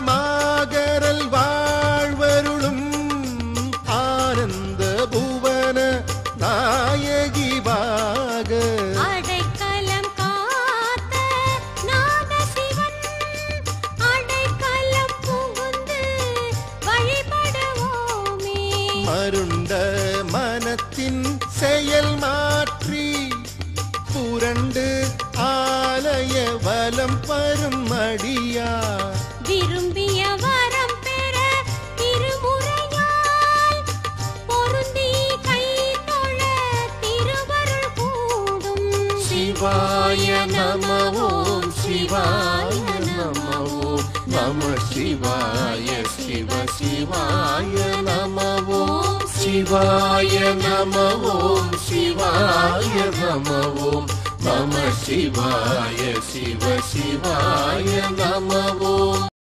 மாகரல் வாழ்வருளும் ஆனந்த புவன நாயகி வாக அடைக்கலம் காத்த நாதசிவன் அடைக்கலம் புகுந்து வழிபடுவோமே. மருண்ட மனத்தின் செயல் மாற்றி புரண்டு ஆலய வலம் பரும் அடியா விரும்பிய வரம் பெற திருமுறையால் பொருந்தி கை தொழ திருவருள் கூடும். சிவாய நம ஓம் சிவாய நம ஓம் நம சிவாய சிவ சிவாய நம ஓம் சிவாய நம ஓம் சிவாய நம ஓம் நம சிவாய சிவ சிவாய நம